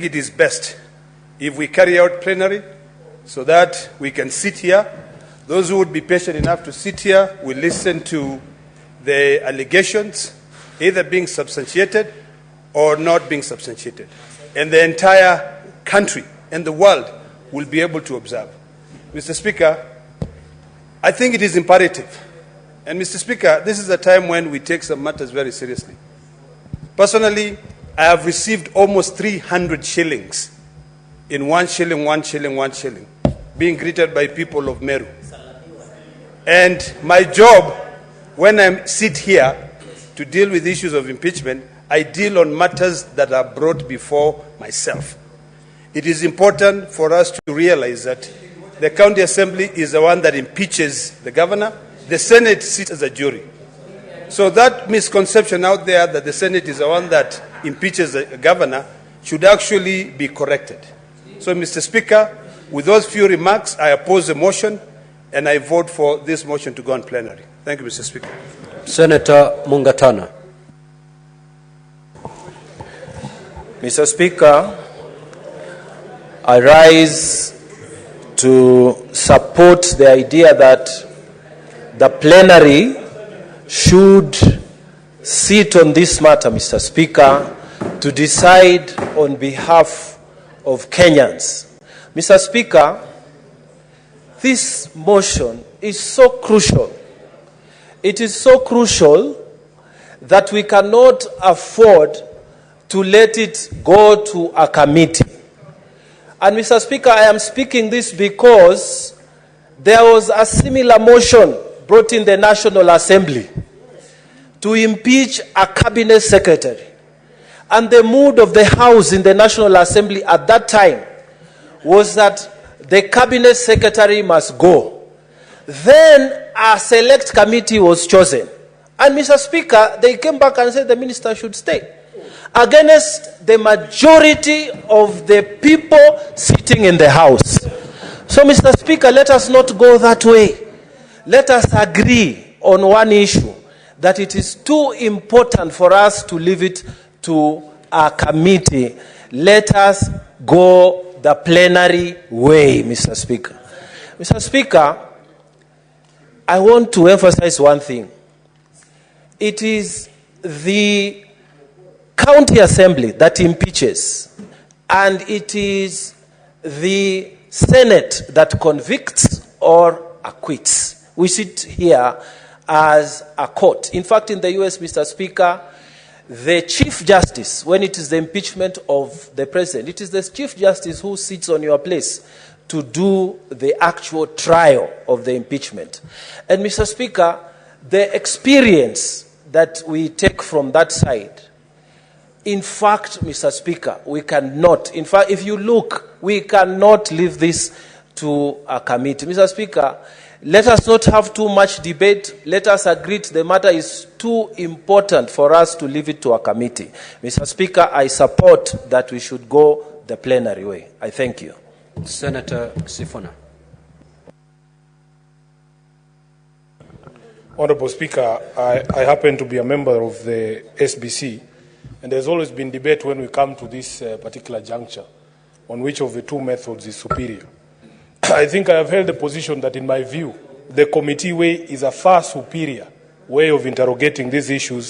It is best if we carry out plenary so that we can sit here. Those who would be patient enough to sit here will listen to the allegations either being substantiated or not being substantiated. And the entire country and the world will be able to observe. Mr. Speaker, I think it is imperative. And Mr. Speaker, this is a time when we take some matters very seriously. Personally, I have received almost 300 shillings in 1 shilling, 1 shilling, 1 shilling, being greeted by people of Meru. And my job, when I sit here to deal with issues of impeachment, I deal on matters that are brought before myself. It is important for us to realize that the county assembly is the one that impeaches the governor. The Senate sits as a jury. So that misconception out there that the Senate is the one that impeaches the governor should actually be corrected. So, Mr. Speaker, with those few remarks, I oppose the motion and I vote for this motion to go on plenary. Thank you, Mr. Speaker. Senator Mungatana. Mr. Speaker, I rise to support the idea that the plenary should sit on this matter, Mr. Speaker, to decide on behalf of Kenyans. Mr. Speaker, this motion is so crucial. It is so crucial that we cannot afford to let it go to a committee. And Mr. Speaker, I am speaking this because there was a similar motion brought in the National Assembly to impeach a cabinet secretary. And the mood of the House in the National Assembly at that time was that the cabinet secretary must go. Then a select committee was chosen. And Mr. Speaker, they came back and said the minister should stay, against the majority of the people sitting in the House. So, Mr. Speaker, let us not go that way. Let us agree on one issue, that it is too important for us to leave it to a committee. Let us go the plenary way, Mr. Speaker. Mr. Speaker, I want to emphasize one thing. It is the county assembly that impeaches, and it is the Senate that convicts or acquits. We sit here as a court. In fact, in the US, Mr. Speaker, the Chief Justice, when it is the impeachment of the President, it is the Chief Justice who sits on your place to do the actual trial of the impeachment. And Mr. Speaker, the experience that we take from that side, in fact, Mr. Speaker, we cannot, in fact, if you look, we cannot leave this to a committee. Mr. Speaker, let us not have too much debate. Let us agree the matter is too important for us to leave it to a committee. Mr. Speaker, I support that we should go the plenary way. I thank you. Senator Sifuna. Honorable Speaker, I happen to be a member of the SBC, and there's always been debate when we come to this particular juncture on which of the two methods is superior. I think I have held the position that, in my view, the committee way is a far superior way of interrogating these issues